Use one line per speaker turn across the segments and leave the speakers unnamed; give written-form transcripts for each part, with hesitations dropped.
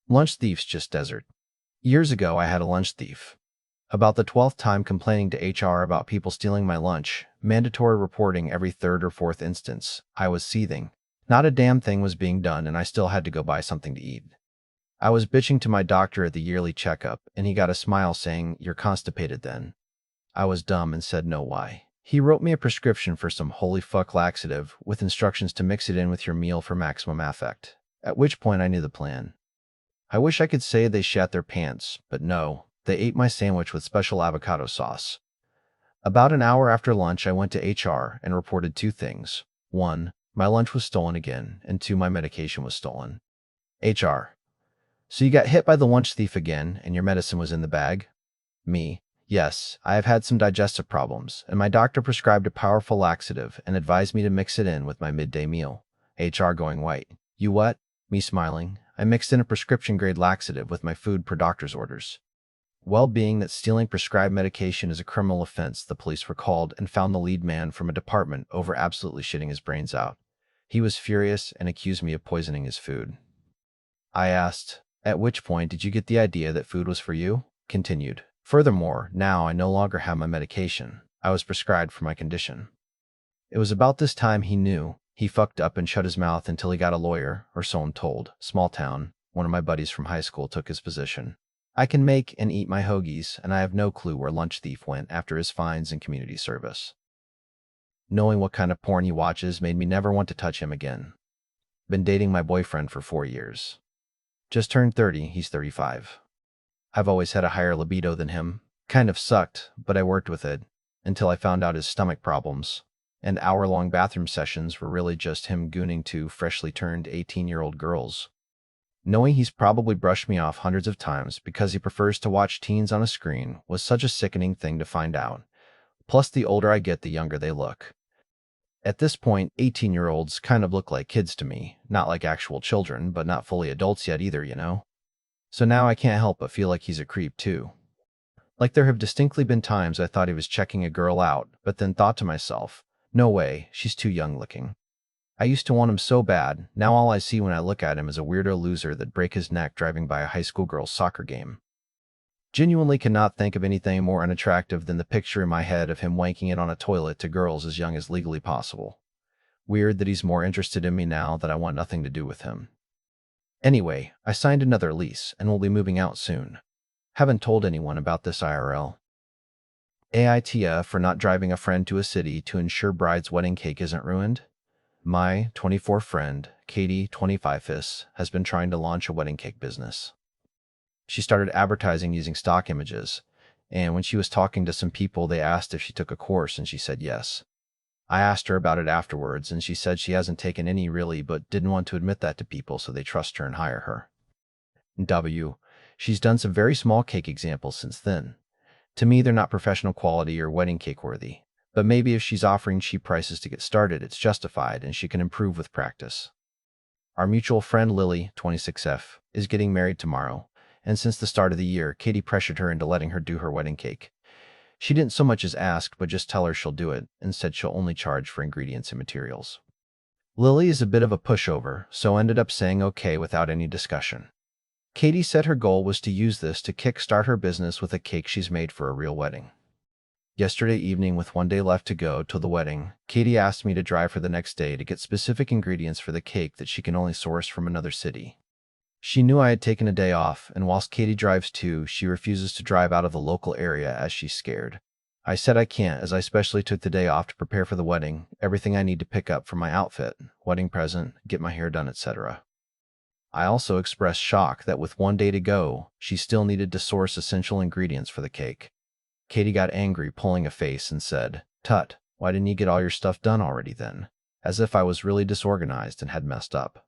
Lunch thieves just desert. Years ago, I had a lunch thief. About the 12th time complaining to HR about people stealing my lunch, mandatory reporting every third or fourth instance, I was seething. Not a damn thing was being done, and I still had to go buy something to eat. I was bitching to my doctor at the yearly checkup, and he got a smile saying, "You're constipated then." I was dumb and said no why. He wrote me a prescription for some holy fuck laxative with instructions to mix it in with your meal for maximum affect. At which point I knew the plan. I wish I could say they shat their pants, but no, they ate my sandwich with special avocado sauce. About an hour after lunch, I went to HR and reported two things. 1, my lunch was stolen again, and 2, my medication was stolen. HR: so you got hit by the lunch thief again, and your medicine was in the bag? Me: yes, I have had some digestive problems, and my doctor prescribed a powerful laxative and advised me to mix it in with my midday meal. HR going white: you what? Me smiling: I mixed in a prescription-grade laxative with my food per doctor's orders. Well, being that stealing prescribed medication is a criminal offense, the police were called and found the lead man from a department over absolutely shitting his brains out. He was furious and accused me of poisoning his food. I asked, "At which point did you get the idea that food was for you?" Continued: "Furthermore, now I no longer have my medication I was prescribed for my condition." It was about this time he knew. He fucked up and shut his mouth until he got a lawyer, or so I'm told. Small town. One of my buddies from high school took his position. I can make and eat my hoagies, and I have no clue where lunch thief went after his fines and community service. Knowing what kind of porn he watches made me never want to touch him again. Been dating my boyfriend for 4 years. Just turned 30, he's 35. I've always had a higher libido than him. Kind of sucked, but I worked with it, until I found out his stomach problems. And hour-long bathroom sessions were really just him gooning two freshly turned 18-year-old girls. Knowing he's probably brushed me off hundreds of times because he prefers to watch teens on a screen was such a sickening thing to find out. Plus, the older I get, the younger they look. At this point, 18-year-olds kind of look like kids to me. Not like actual children, but not fully adults yet either, you know? So now I can't help but feel like he's a creep too. Like there have distinctly been times I thought he was checking a girl out, but then thought to myself, no way, she's too young looking. I used to want him so bad, now all I see when I look at him is a weirdo loser that'd break his neck driving by a high school girl's soccer game. Genuinely cannot think of anything more unattractive than the picture in my head of him wanking it on a toilet to girls as young as legally possible. Weird that he's more interested in me now that I want nothing to do with him. Anyway, I signed another lease and will be moving out soon. Haven't told anyone about this IRL. AITA for not driving a friend to a city to ensure bride's wedding cake isn't ruined. My 24 friend, Katie, 25, has been trying to launch a wedding cake business. She started advertising using stock images, and when she was talking to some people, they asked if she took a course, and she said yes. I asked her about it afterwards, and she said she hasn't taken any really, but didn't want to admit that to people so they trust her and hire her. She's done some very small cake examples since then. To me, they're not professional quality or wedding cake worthy, but maybe if she's offering cheap prices to get started, it's justified and she can improve with practice. Our mutual friend Lily, 26F, is getting married tomorrow, and since the start of the year, Katie pressured her into letting her do her wedding cake. She didn't so much as ask, but just tell her she'll do it, and said she'll only charge for ingredients and materials. Lily is a bit of a pushover, so ended up saying okay without any discussion. Katie said her goal was to use this to kickstart her business with a cake she's made for a real wedding. Yesterday evening, with 1 day left to go till the wedding, Katie asked me to drive her the next day to get specific ingredients for the cake that she can only source from another city. She knew I had taken a day off, and whilst Katie drives too, she refuses to drive out of the local area as she's scared. I said I can't, as I specially took the day off to prepare for the wedding, everything I need to pick up for my outfit, wedding present, get my hair done, etc. I also expressed shock that with 1 day to go, she still needed to source essential ingredients for the cake. Katie got angry, pulling a face, and said, "Tut, why didn't you get all your stuff done already then?" As if I was really disorganized and had messed up.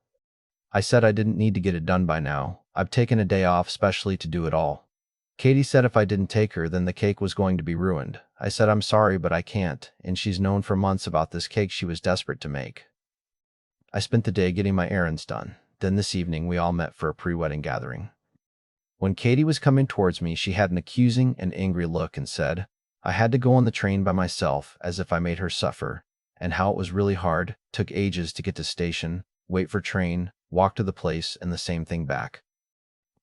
I said I didn't need to get it done by now. I've taken a day off specially to do it all. Katie said if I didn't take her, then the cake was going to be ruined. I said I'm sorry, but I can't, and she's known for months about this cake she was desperate to make. I spent the day getting my errands done. Then this evening, we all met for a pre-wedding gathering. When Katie was coming towards me, she had an accusing and angry look and said, I had to go on the train by myself, as if I made her suffer, and how it was really hard, took ages to get to station, wait for train, walk to the place, and the same thing back.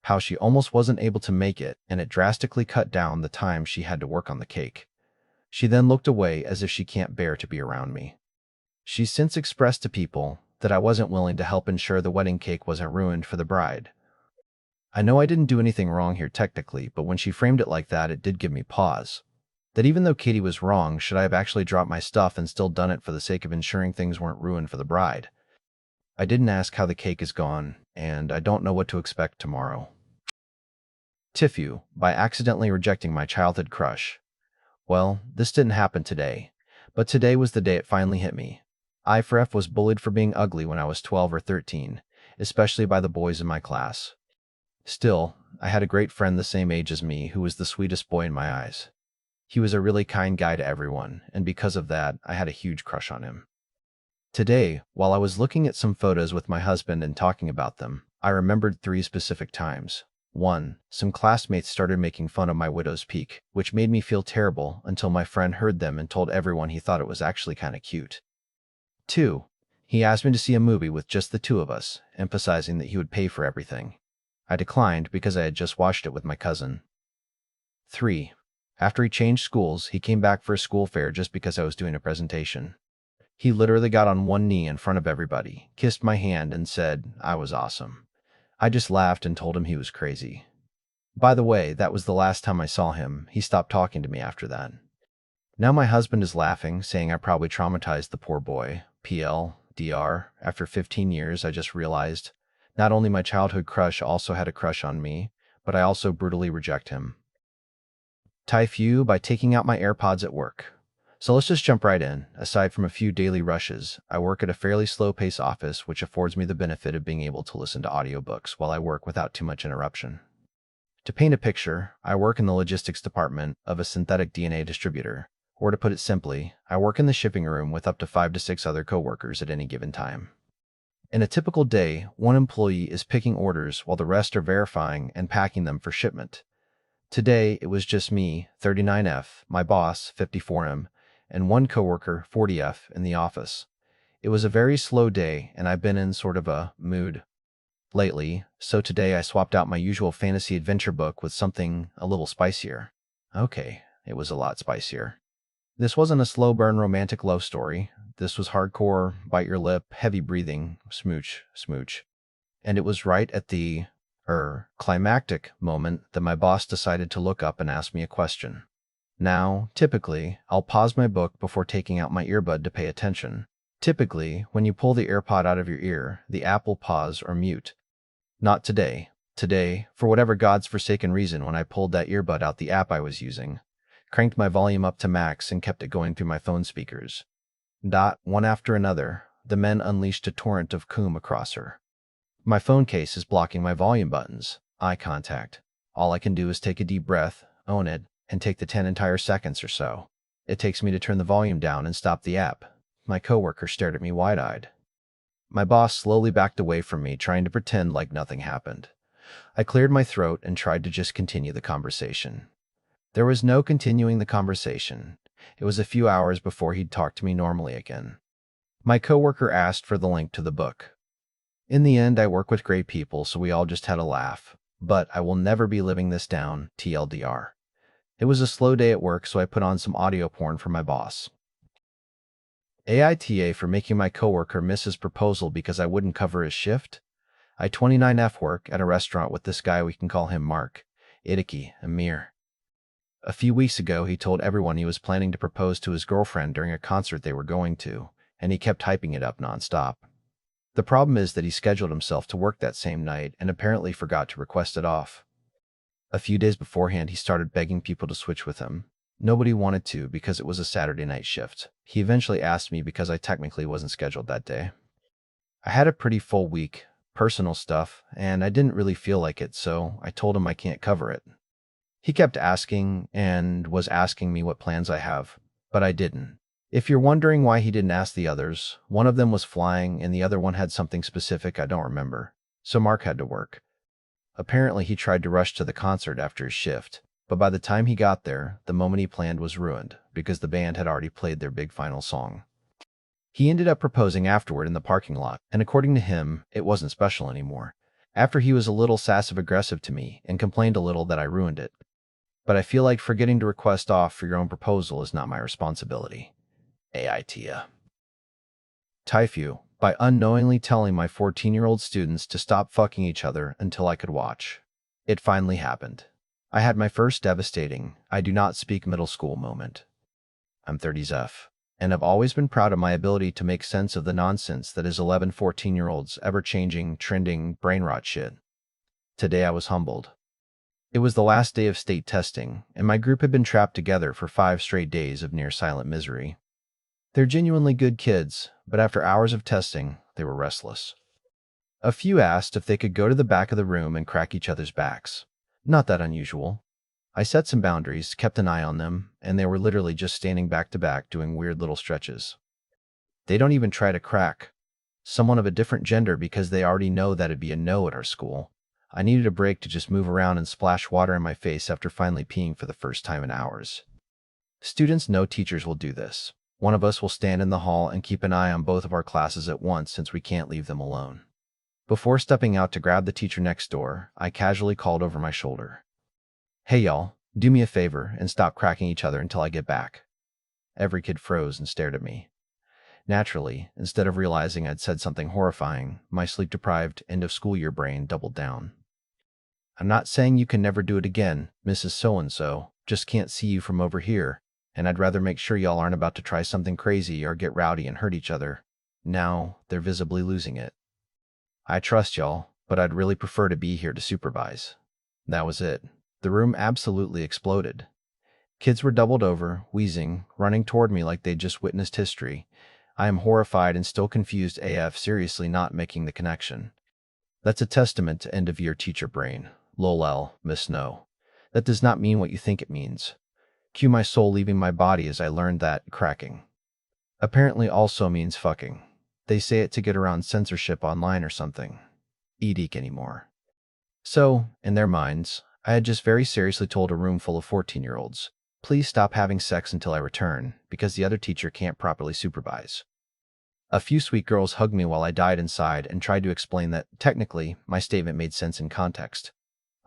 how she almost wasn't able to make it, and it drastically cut down the time she had to work on the cake. She then looked away as if she can't bear to be around me. She's since expressed to people that I wasn't willing to help ensure the wedding cake wasn't ruined for the bride. I know I didn't do anything wrong here technically, but when she framed it like that, it did give me pause. That even though Katie was wrong, should I have actually dropped my stuff and still done it for the sake of ensuring things weren't ruined for the bride? I didn't ask how the cake is gone, and I don't know what to expect tomorrow. TIFU, by accidentally rejecting my childhood crush. Well, this didn't happen today, but today was the day it finally hit me. I for F was bullied for being ugly when I was 12 or 13, especially by the boys in my class. Still, I had a great friend the same age as me who was the sweetest boy in my eyes. He was a really kind guy to everyone, and because of that, I had a huge crush on him. Today, while I was looking at some photos with my husband and talking about them, I remembered 3 specific times. 1. Some classmates started making fun of my widow's peak, which made me feel terrible until my friend heard them and told everyone he thought it was actually kind of cute. 2. He asked me to see a movie with just the 2 of us, emphasizing that he would pay for everything. I declined because I had just watched it with my cousin. 3. After he changed schools, he came back for a school fair just because I was doing a presentation. He literally got on one knee in front of everybody, kissed my hand, and said I was awesome. I just laughed and told him he was crazy. By the way, that was the last time I saw him. He stopped talking to me after that. Now my husband is laughing, saying I probably traumatized the poor boy. PL, DR, after 15 years, I just realized not only my childhood crush also had a crush on me, but I also brutally reject him. TIFU, by taking out my AirPods at work. So let's just jump right in. Aside from a few daily rushes, I work at a fairly slow-paced office, which affords me the benefit of being able to listen to audiobooks while I work without too much interruption. To paint a picture, I work in the logistics department of a synthetic DNA distributor, or to put it simply, I work in the shipping room with up to 5 to 6 other coworkers at any given time. In a typical day, one employee is picking orders while the rest are verifying and packing them for shipment. Today, it was just me, 39F, my boss, 54M, and one coworker, 40F, in the office. It was a very slow day, and I've been in sort of a mood lately, so today I swapped out my usual fantasy adventure book with something a little spicier. Okay, it was a lot spicier. This wasn't a slow burn romantic love story. This was hardcore, bite your lip, heavy breathing, smooch, smooch. And it was right at the, climactic moment that my boss decided to look up and ask me a question. Now, typically, I'll pause my book before taking out my earbud to pay attention. Typically, when you pull the AirPod out of your ear, the app will pause or mute. Not today. Today, for whatever God's forsaken reason, when I pulled that earbud out the app I was using, cranked my volume up to max and kept it going through my phone speakers. One after another, the men unleashed a torrent of cum across her. My phone case is blocking my volume buttons. Eye contact. All I can do is take a deep breath, own it, and take the 10 entire seconds or so it takes me to turn the volume down and stop the app. My coworker stared at me wide-eyed. My boss slowly backed away from me, trying to pretend like nothing happened. I cleared my throat and tried to just continue the conversation. There was no continuing the conversation. It was a few hours before he'd talk to me normally again. My coworker asked for the link to the book. In the end, I work with great people, so we all just had a laugh. But I will never be living this down, TLDR. It was a slow day at work, so I put on some audio porn for my boss. AITA for making my coworker miss his proposal because I wouldn't cover his shift. I 29F work at a restaurant with this guy, we can call him Mark. Idiki, Amir. A few weeks ago, he told everyone he was planning to propose to his girlfriend during a concert they were going to, and he kept hyping it up nonstop. The problem is that he scheduled himself to work that same night and apparently forgot to request it off. A few days beforehand, he started begging people to switch with him. Nobody wanted to because it was a Saturday night shift. He eventually asked me because I technically wasn't scheduled that day. I had a pretty full week, personal stuff, and I didn't really feel like it, so I told him I can't cover it. He kept asking and was asking me what plans I have, but I didn't. If you're wondering why he didn't ask the others, one of them was flying and the other one had something specific I don't remember, so Mark had to work. Apparently he tried to rush to the concert after his shift, but by the time he got there, the moment he planned was ruined because the band had already played their big final song. He ended up proposing afterward in the parking lot, and according to him, it wasn't special anymore. After he was a little passive-aggressive to me and complained a little that I ruined it. But I feel like forgetting to request off for your own proposal is not my responsibility. AITA. TIFU, by unknowingly telling my 14-year-old students to stop fucking each other until I could watch. It finally happened. I had my first devastating, I do not speak middle school moment. I'm 30s F, and I've always been proud of my ability to make sense of the nonsense that is 11, 14-year-olds ever-changing, trending, brain rot shit. Today I was humbled. It was the last day of state testing, and my group had been trapped together for 5 straight days of near-silent misery. They're genuinely good kids, but after hours of testing, they were restless. A few asked if they could go to the back of the room and crack each other's backs. Not that unusual. I set some boundaries, kept an eye on them, and they were literally just standing back to back doing weird little stretches. They don't even try to crack someone of a different gender because they already know that'd be a no at our school. I needed a break to just move around and splash water in my face after finally peeing for the first time in hours. Students know teachers will do this. One of us will stand in the hall and keep an eye on both of our classes at once since we can't leave them alone. Before stepping out to grab the teacher next door, I casually called over my shoulder. Hey y'all, do me a favor and stop cracking each other until I get back. Every kid froze and stared at me. Naturally, instead of realizing I'd said something horrifying, my sleep-deprived, end-of-school-year brain doubled down. I'm not saying you can never do it again, Mrs. So-and-so, just can't see you from over here, and I'd rather make sure y'all aren't about to try something crazy or get rowdy and hurt each other. Now, they're visibly losing it. I trust y'all, but I'd really prefer to be here to supervise. That was it. The room absolutely exploded. Kids were doubled over, wheezing, running toward me like they'd just witnessed history. I am horrified and still confused AF, seriously not making the connection. That's a testament to end-of-year teacher brain. Lol, Miss No. That does not mean what you think it means. Cue my soul leaving my body as I learned that cracking apparently also means fucking. They say it to get around censorship online or something. Eek anymore. So, in their minds, I had just very seriously told a room full of 14-year-olds, please stop having sex until I return, because the other teacher can't properly supervise. A few sweet girls hugged me while I died inside and tried to explain that, technically, my statement made sense in context.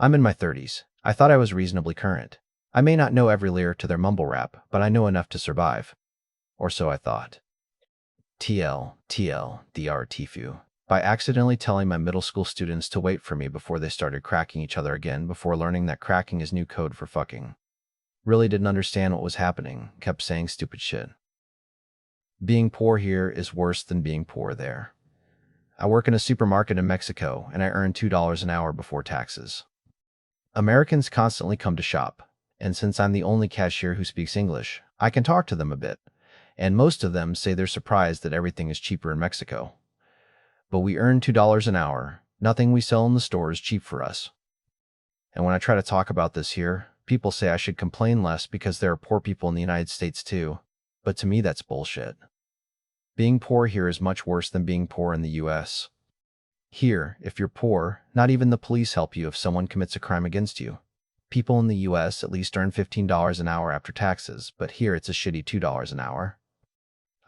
I'm in my 30s. I thought I was reasonably current. I may not know every lyric to their mumble rap, but I know enough to survive. Or so I thought. TIFU. By accidentally telling my middle school students to wait for me before they started cracking each other again before learning that cracking is new code for fucking. Really didn't understand what was happening, kept saying stupid shit. Being poor here is worse than being poor there. I work in a supermarket in Mexico and I earn $2 an hour before taxes. Americans constantly come to shop, and since I'm the only cashier who speaks English, I can talk to them a bit, and most of them say they're surprised that everything is cheaper in Mexico. But we earn $2 an hour. Nothing we sell in the store is cheap for us. And when I try to talk about this here, people say I should complain less because there are poor people in the United States too. But to me, that's bullshit. Being poor here is much worse than being poor in the US. Here, if you're poor, not even the police help you if someone commits a crime against you. People in the US at least earn $15 an hour after taxes, but here it's a shitty $2 an hour.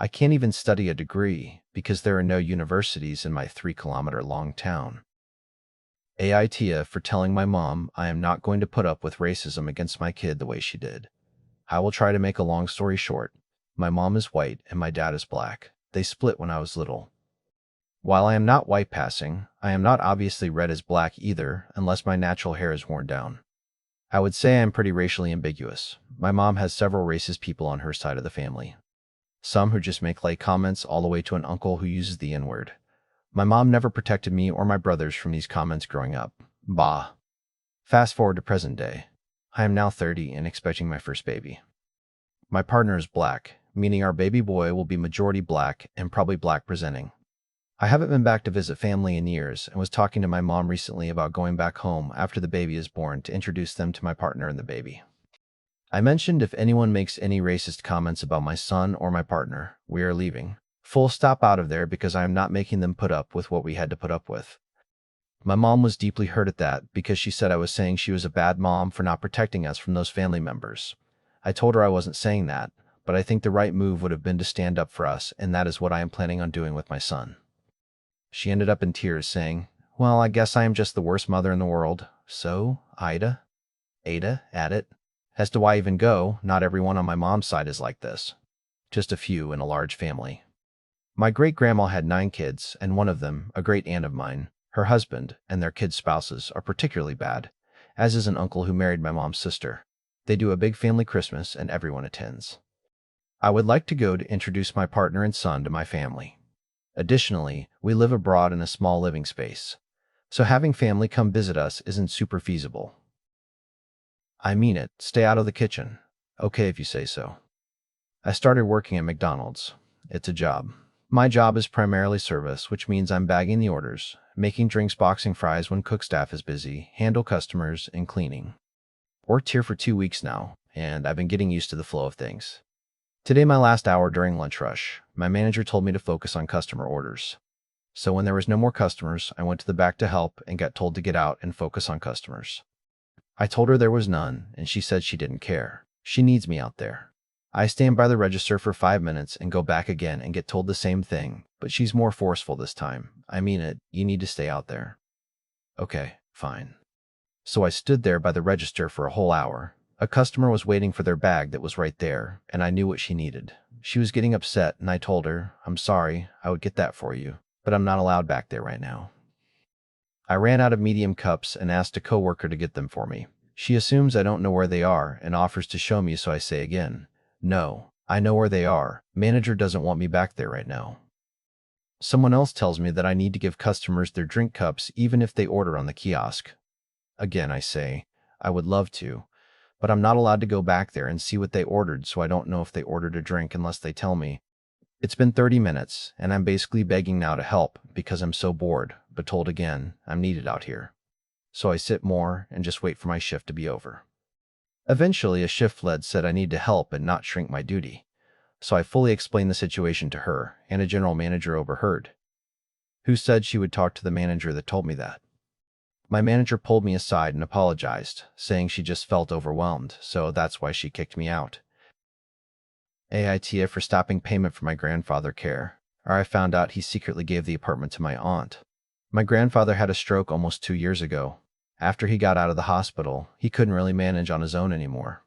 I can't even study a degree because there are no universities in my 3-kilometer-long town. AITA for telling my mom I am not going to put up with racism against my kid the way she did. I will try to make a long story short. My mom is white and my dad is black. They split when I was little. While I am not white passing, I am not obviously red as black either unless my natural hair is worn down. I would say I am pretty racially ambiguous. My mom has several racist people on her side of the family. Some who just make light comments all the way to an uncle who uses the N-word. My mom never protected me or my brothers from these comments growing up. Bah. Fast forward to present day. I am now 30 and expecting my first baby. My partner is black, meaning our baby boy will be majority black and probably black presenting. I haven't been back to visit family in years and was talking to my mom recently about going back home after the baby is born to introduce them to my partner and the baby. I mentioned if anyone makes any racist comments about my son or my partner, we are leaving. Full stop out of there because I am not making them put up with what we had to put up with. My mom was deeply hurt at that because she said I was saying she was a bad mom for not protecting us from those family members. I told her I wasn't saying that, but I think the right move would have been to stand up for us, and that is what I am planning on doing with my son. She ended up in tears saying, Well, I guess I am just the worst mother in the world. So, AITA, at it. As to why even go, not everyone on my mom's side is like this. Just a few in a large family. My great-grandma had 9 kids, and one of them, a great-aunt of mine, her husband, and their kids' spouses are particularly bad, as is an uncle who married my mom's sister. They do a big family Christmas and everyone attends. I would like to go to introduce my partner and son to my family. Additionally, we live abroad in a small living space, so having family come visit us isn't super feasible. I mean it, stay out of the kitchen. Okay if you say so. I started working at McDonald's. It's a job. My job is primarily service, which means I'm bagging the orders, making drinks, boxing fries when cook staff is busy, handle customers, and cleaning. Worked here for 2 weeks now, and I've been getting used to the flow of things. Today, my last hour during lunch rush, my manager told me to focus on customer orders. So when there was no more customers, I went to the back to help and got told to get out and focus on customers. I told her there was none, and she said she didn't care. She needs me out there. I stand by the register for 5 minutes and go back again and get told the same thing, but she's more forceful this time. I mean it, you need to stay out there. Okay, fine. So I stood there by the register for a whole hour. A customer was waiting for their bag that was right there, and I knew what she needed. She was getting upset, and I told her, I'm sorry, I would get that for you, but I'm not allowed back there right now. I ran out of medium cups and asked a coworker to get them for me. She assumes I don't know where they are and offers to show me, so I say again, no, I know where they are. Manager doesn't want me back there right now. Someone else tells me that I need to give customers their drink cups even if they order on the kiosk. Again, I say, I would love to, but I'm not allowed to go back there and see what they ordered, so I don't know if they ordered a drink unless they tell me. It's been 30 minutes, and I'm basically begging now to help because I'm so bored, but told again, I'm needed out here. So I sit more and just wait for my shift to be over. Eventually, a shift lead said I need to help and not shrink my duty. So I fully explained the situation to her, and a general manager overheard, who said she would talk to the manager that told me that. My manager pulled me aside and apologized, saying she just felt overwhelmed, so that's why she kicked me out. AITA for stopping payment for my grandfather care, or I found out he secretly gave the apartment to my aunt. My grandfather had a stroke almost 2 years ago. After he got out of the hospital, he couldn't really manage on his own anymore.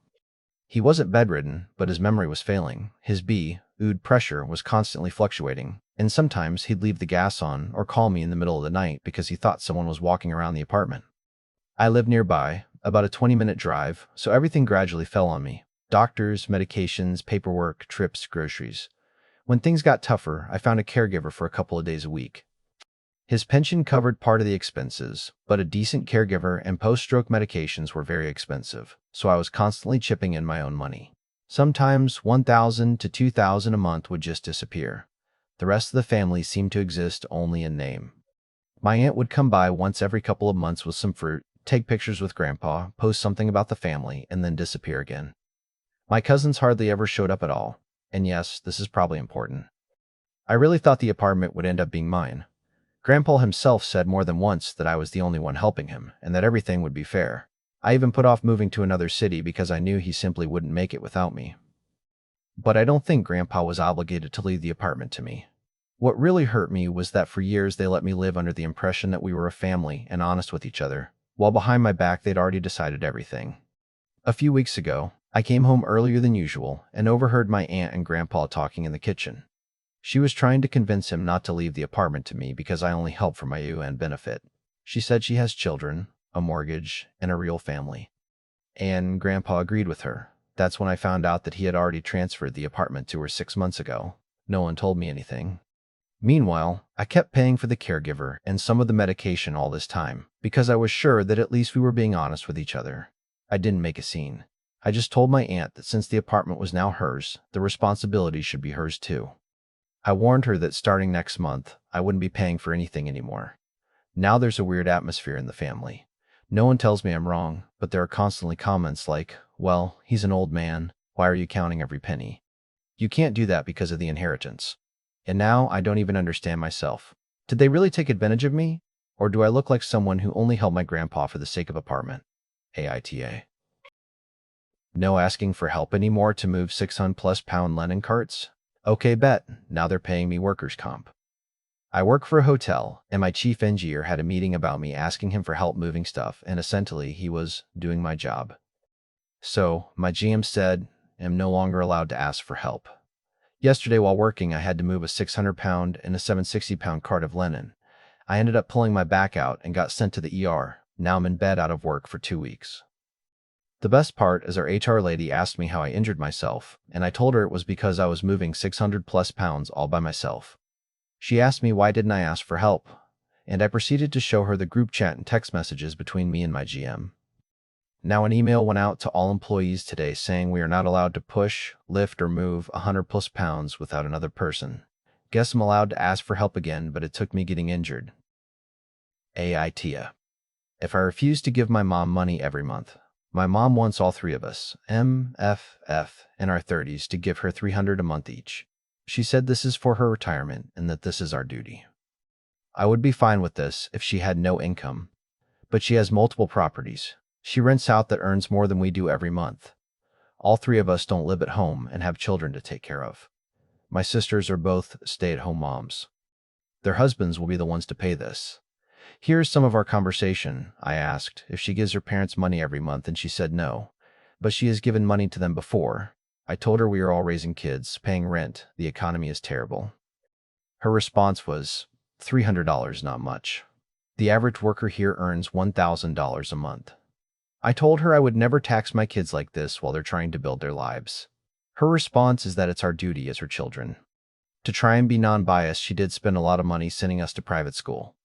He wasn't bedridden, but his memory was failing. His BUD pressure was constantly fluctuating, and sometimes he'd leave the gas on or call me in the middle of the night because he thought someone was walking around the apartment. I lived nearby, about a 20-minute drive, so everything gradually fell on me. Doctors, medications, paperwork, trips, groceries. When things got tougher, I found a caregiver for a couple of days a week. His pension covered part of the expenses, but a decent caregiver and post-stroke medications were very expensive, so I was constantly chipping in my own money. Sometimes $1,000 to $2,000 a month would just disappear. The rest of the family seemed to exist only in name. My aunt would come by once every couple of months with some fruit, take pictures with Grandpa, post something about the family, and then disappear again. My cousins hardly ever showed up at all, and yes, this is probably important. I really thought the apartment would end up being mine. Grandpa himself said more than once that I was the only one helping him, and that everything would be fair. I even put off moving to another city because I knew he simply wouldn't make it without me. But I don't think Grandpa was obligated to leave the apartment to me. What really hurt me was that for years they let me live under the impression that we were a family and honest with each other, while behind my back they'd already decided everything. A few weeks ago, I came home earlier than usual and overheard my aunt and Grandpa talking in the kitchen. She was trying to convince him not to leave the apartment to me because I only help for my UN benefit. She said she has children, a mortgage, and a real family. And Grandpa agreed with her. That's when I found out that he had already transferred the apartment to her 6 months ago. No one told me anything. Meanwhile, I kept paying for the caregiver and some of the medication all this time because I was sure that at least we were being honest with each other. I didn't make a scene. I just told my aunt that since the apartment was now hers, the responsibility should be hers too. I warned her that starting next month, I wouldn't be paying for anything anymore. Now there's a weird atmosphere in the family. No one tells me I'm wrong, but there are constantly comments like, well, he's an old man, why are you counting every penny? You can't do that because of the inheritance. And now I don't even understand myself. Did they really take advantage of me? Or do I look like someone who only helped my grandpa for the sake of apartment? AITA. No asking for help anymore to move 600+ pound lenin carts? Okay, bet. Now they're paying me workers' comp. I work for a hotel, and my chief engineer had a meeting about me asking him for help moving stuff, and essentially he was doing my job. So, my GM said, I'm no longer allowed to ask for help. Yesterday while working, I had to move a 600-pound and a 760-pound cart of linen. I ended up pulling my back out and got sent to the ER. Now I'm in bed out of work for 2 weeks. The best part is our HR lady asked me how I injured myself, and I told her it was because I was moving 600 plus pounds all by myself. She asked me why didn't I ask for help, and I proceeded to show her the group chat and text messages between me and my GM. Now an email went out to all employees today saying we are not allowed to push, lift, or move 100 plus pounds without another person. Guess I'm allowed to ask for help again, but it took me getting injured. AITA. If I refuse to give my mom money every month, my mom wants all three of us, M, F, in our 30s to give her $300 a month each. She said this is for her retirement and that this is our duty. I would be fine with this if she had no income, but she has multiple properties. She rents out that earns more than we do every month. All three of us don't live at home and have children to take care of. My sisters are both stay-at-home moms. Their husbands will be the ones to pay this. Here's some of our conversation. I asked if she gives her parents money every month, and she said no, but she has given money to them before. I told her we are all raising kids, paying rent, the economy is terrible. Her response was, $300, not much. The average worker here earns $1,000 a month. I told her I would never tax my kids like this while they're trying to build their lives. Her response is that it's our duty as her children. To try and be non-biased, she did spend a lot of money sending us to private school.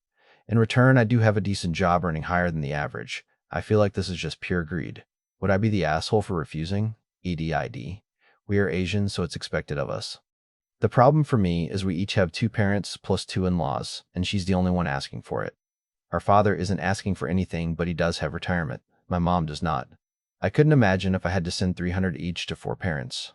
In return, I do have a decent job earning higher than the average. I feel like this is just pure greed. Would I be the asshole for refusing? EDID. We are Asian, so it's expected of us. The problem for me is we each have 2 parents plus 2 in-laws, and she's the only one asking for it. Our father isn't asking for anything, but he does have retirement. My mom does not. I couldn't imagine if I had to send $300 each to 4 parents.